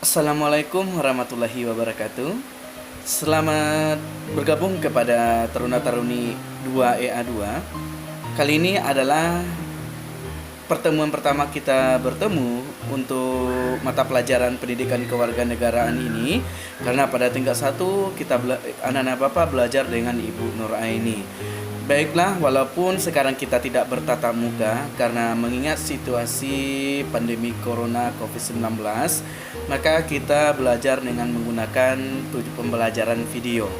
Assalamualaikum warahmatullahi wabarakatuh. Selamat bergabung kepada Taruna-Taruni 2EA2. Kali ini adalah pertemuan pertama kita bertemu untuk mata pelajaran pendidikan kewarganegaraan ini, karena pada tingkat 1 anak-anak Bapak belajar dengan Ibu Nur Aini. Baiklah, walaupun sekarang kita tidak bertatap muka karena mengingat situasi pandemi Corona COVID-19, maka kita belajar dengan menggunakan pembelajaran video.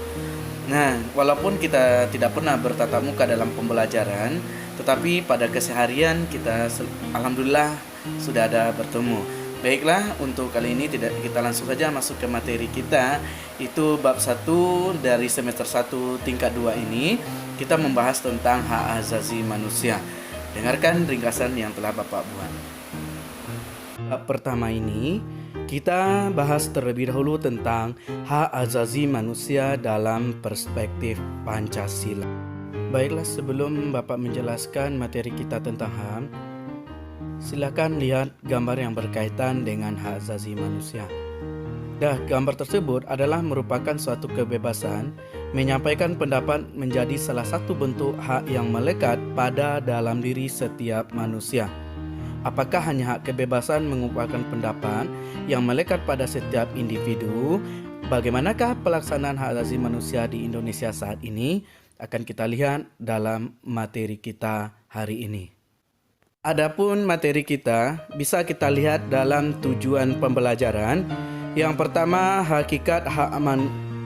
Nah, walaupun kita tidak pernah bertatap muka dalam pembelajaran, tetapi pada keseharian kita alhamdulillah sudah ada bertemu. Baiklah, untuk kali ini kita langsung saja masuk ke materi kita. Itu bab 1 dari semester 1 tingkat 2 ini. Kita membahas tentang hak asasi manusia. Dengarkan ringkasan yang telah Bapak buat. Bab pertama ini kita bahas terlebih dahulu tentang hak asasi manusia dalam perspektif Pancasila. Baiklah, sebelum Bapak menjelaskan materi kita tentang HAM, silakan lihat gambar yang berkaitan dengan hak asasi manusia. Gambar tersebut adalah merupakan suatu kebebasan menyampaikan pendapat menjadi salah satu bentuk hak yang melekat pada dalam diri setiap manusia. Apakah hanya hak kebebasan mengungkapkan pendapat yang melekat pada setiap individu? Bagaimanakah pelaksanaan hak asasi manusia di Indonesia saat ini? Akan kita lihat dalam materi kita hari ini. Adapun materi kita bisa kita lihat dalam tujuan pembelajaran. Yang pertama, hakikat hak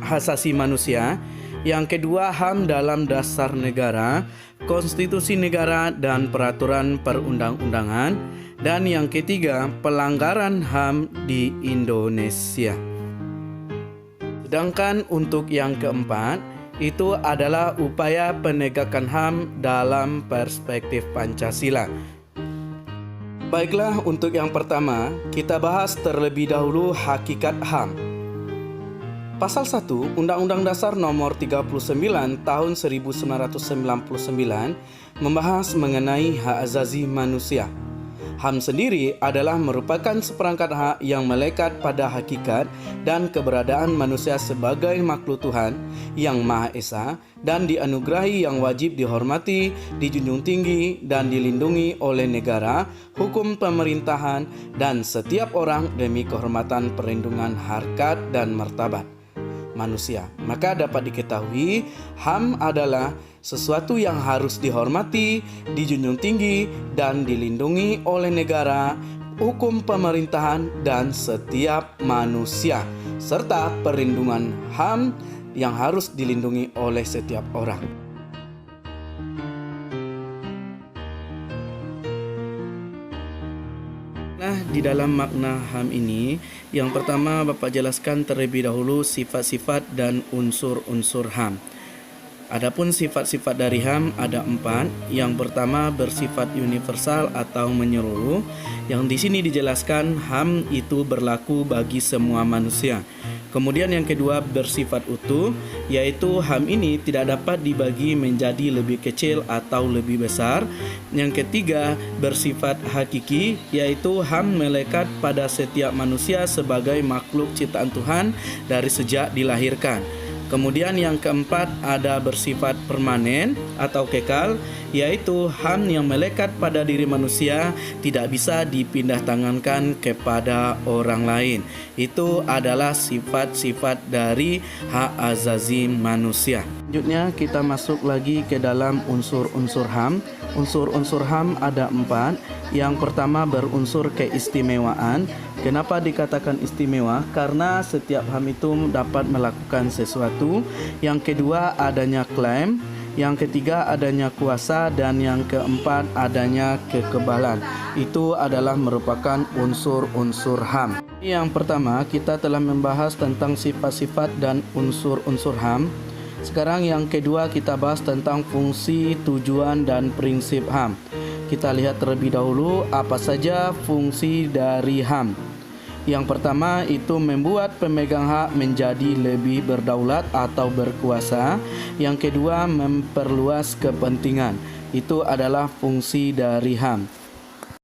asasi manusia. Yang kedua, HAM dalam dasar negara, konstitusi negara dan peraturan perundang-undangan. Dan yang ketiga, pelanggaran HAM di Indonesia. Sedangkan untuk yang keempat, itu adalah upaya penegakan HAM dalam perspektif Pancasila. Baiklah, untuk yang pertama, kita bahas terlebih dahulu hakikat HAM. Pasal 1 Undang-Undang Dasar Nomor 39 Tahun 1999 membahas mengenai hak asasi manusia. HAM sendiri adalah merupakan seperangkat hak yang melekat pada hakikat dan keberadaan manusia sebagai makhluk Tuhan yang Maha Esa dan dianugerahi yang wajib dihormati, dijunjung tinggi, dan dilindungi oleh negara, hukum pemerintahan, dan setiap orang demi kehormatan perlindungan harkat dan martabat manusia. Maka dapat diketahui HAM adalah sesuatu yang harus dihormati, dijunjung tinggi, dan dilindungi oleh negara, hukum pemerintahan, dan setiap manusia, serta perlindungan HAM yang harus dilindungi oleh setiap orang. Nah, di dalam makna HAM ini, yang pertama Bapak jelaskan terlebih dahulu sifat-sifat dan unsur-unsur HAM. Adapun sifat-sifat dari HAM ada 4. Yang pertama bersifat universal atau menyeluruh. Yang di sini dijelaskan HAM itu berlaku bagi semua manusia. Kemudian yang kedua bersifat utuh, yaitu HAM ini tidak dapat dibagi menjadi lebih kecil atau lebih besar. Yang ketiga bersifat hakiki, yaitu HAM melekat pada setiap manusia sebagai makhluk ciptaan Tuhan dari sejak dilahirkan. Kemudian yang keempat ada bersifat permanen atau kekal, yaitu HAM yang melekat pada diri manusia tidak bisa dipindah tangankan kepada orang lain. Itu adalah sifat-sifat dari hak asasi manusia. Selanjutnya kita masuk lagi ke dalam unsur-unsur HAM. Unsur-unsur HAM ada 4. Yang pertama berunsur keistimewaan. Kenapa dikatakan istimewa? Karena setiap HAM itu dapat melakukan sesuatu. Yang kedua adanya klaim. Yang ketiga adanya kuasa. Dan yang keempat adanya kekebalan. Itu adalah merupakan unsur-unsur HAM. Yang pertama kita telah membahas tentang sifat-sifat dan unsur-unsur HAM. Sekarang yang kedua kita bahas tentang fungsi, tujuan, dan prinsip HAM. Kita lihat terlebih dahulu apa saja fungsi dari HAM. Yang pertama itu membuat pemegang hak menjadi lebih berdaulat atau berkuasa. Yang kedua memperluas kepentingan. Itu adalah fungsi dari HAM.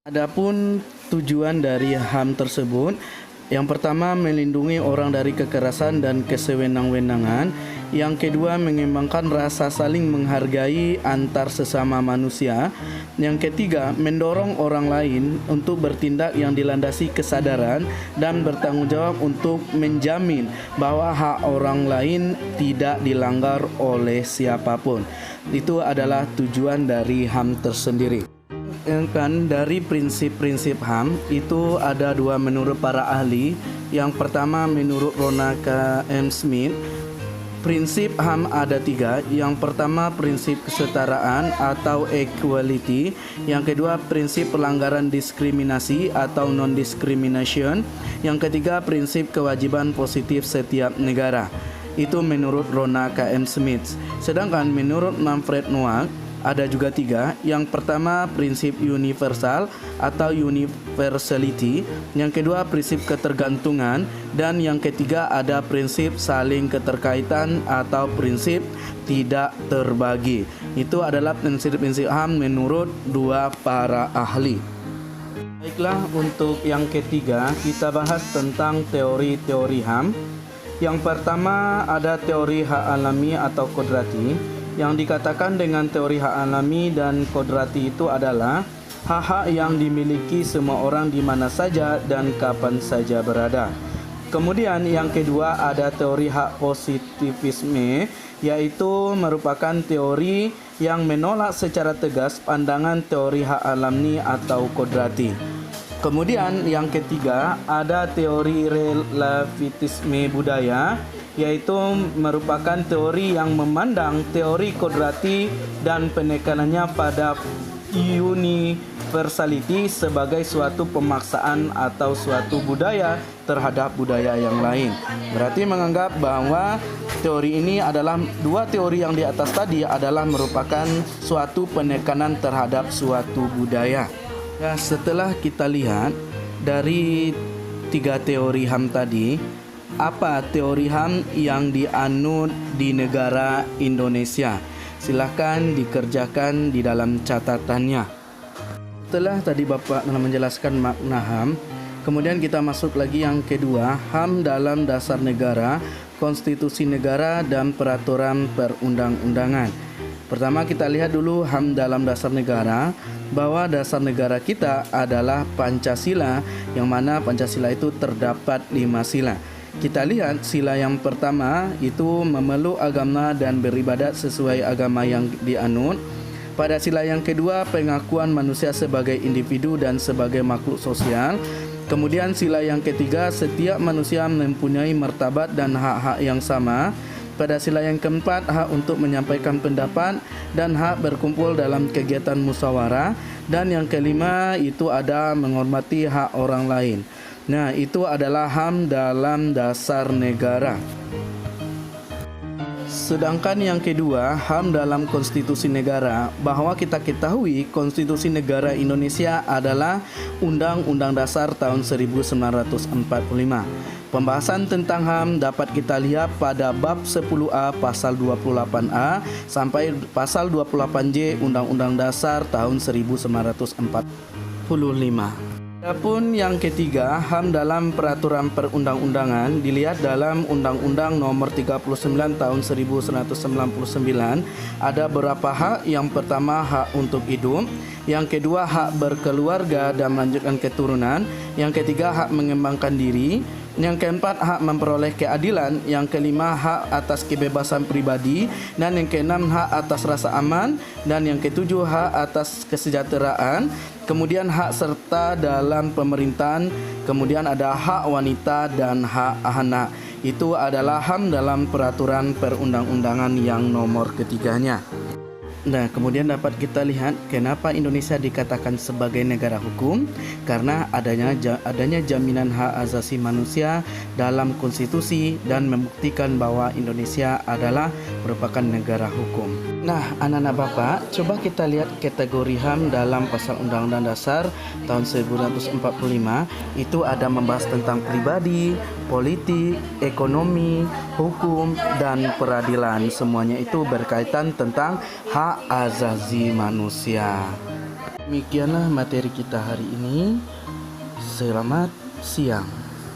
Adapun tujuan dari HAM tersebut, Yang pertama, melindungi orang dari kekerasan dan kesewenang-wenangan. Yang kedua, mengembangkan rasa saling menghargai antar sesama manusia. Yang ketiga, mendorong orang lain untuk bertindak yang dilandasi kesadaran dan bertanggung jawab untuk menjamin bahwa hak orang lain tidak dilanggar oleh siapapun. Itu adalah tujuan dari HAM tersendiri. Kan dari prinsip-prinsip HAM itu ada dua menurut para ahli. Yang pertama menurut Rona K.M. Smith, prinsip HAM ada tiga. Yang pertama prinsip kesetaraan atau equality. Yang kedua prinsip pelanggaran diskriminasi atau non-discrimination. Yang ketiga prinsip kewajiban positif setiap negara. Itu menurut Rona K.M. Smith. Sedangkan menurut Manfred Noack ada juga tiga. Yang pertama prinsip universal atau universality. Yang kedua prinsip ketergantungan. Dan yang ketiga ada prinsip saling keterkaitan atau prinsip tidak terbagi. Itu adalah prinsip-prinsip HAM menurut dua para ahli. Baiklah, untuk yang ketiga kita bahas tentang teori-teori HAM. Yang pertama ada teori hak alami atau kodrati. Yang dikatakan dengan teori hak alami dan kodrati itu adalah hak-hak yang dimiliki semua orang di mana saja dan kapan saja berada. Kemudian yang kedua ada teori hak positivisme, yaitu merupakan teori yang menolak secara tegas pandangan teori hak alami atau kodrati. Kemudian yang ketiga ada teori relativisme budaya, yaitu merupakan teori yang memandang teori kodrati dan penekanannya pada universality sebagai suatu pemaksaan atau suatu budaya terhadap budaya yang lain. Berarti menganggap bahwa teori ini adalah dua teori yang di atas tadi adalah merupakan suatu penekanan terhadap suatu budaya. Ya, setelah kita lihat dari tiga teori HAM tadi, apa teori HAM yang dianut di negara Indonesia? Silahkan dikerjakan di dalam catatannya. Setelah tadi Bapak telah menjelaskan makna HAM, kemudian kita masuk lagi yang kedua, HAM dalam dasar negara, konstitusi negara, dan peraturan perundang-undangan. Pertama kita lihat dulu HAM dalam dasar negara, bahwa dasar negara kita adalah Pancasila, yang mana Pancasila itu terdapat 5 sila. Kita lihat sila yang pertama itu memeluk agama dan beribadat sesuai agama yang dianut. Pada sila yang kedua pengakuan manusia sebagai individu dan sebagai makhluk sosial. Kemudian sila yang ketiga setiap manusia mempunyai martabat dan hak-hak yang sama. Pada sila yang keempat hak untuk menyampaikan pendapat dan hak berkumpul dalam kegiatan musyawarah. Dan yang kelima itu ada menghormati hak orang lain. Nah, itu adalah HAM dalam dasar negara. Sedangkan yang kedua, HAM dalam konstitusi negara, bahwa kita ketahui konstitusi negara Indonesia adalah Undang-Undang Dasar tahun 1945. Pembahasan tentang HAM dapat kita lihat pada bab 10A pasal 28A sampai pasal 28J Undang-Undang Dasar tahun 1945. Adapun yang ketiga, HAM dalam peraturan perundang-undangan dilihat dalam Undang-Undang Nomor 39 Tahun 1999 ada beberapa hak. Yang pertama hak untuk hidup, yang kedua hak berkeluarga dan melanjutkan keturunan, yang ketiga hak mengembangkan diri, yang keempat hak memperoleh keadilan, yang kelima hak atas kebebasan pribadi, dan yang keenam hak atas rasa aman, dan yang ketujuh hak atas kesejahteraan. Kemudian hak serta dalam pemerintahan, kemudian ada hak wanita dan hak anak. Itu adalah HAM dalam peraturan perundang-undangan yang nomor ketiganya. Nah, kemudian dapat kita lihat kenapa Indonesia dikatakan sebagai negara hukum, karena adanya jaminan hak asasi manusia dalam konstitusi dan membuktikan bahwa Indonesia adalah merupakan negara hukum. Nah, anak-anak Bapak, coba kita lihat kategori HAM dalam pasal Undang-Undang Dasar tahun 1945. Itu ada membahas tentang pribadi, politik, ekonomi, hukum, dan peradilan. Semuanya itu berkaitan tentang hak asasi manusia. Demikianlah materi kita hari ini. Selamat siang.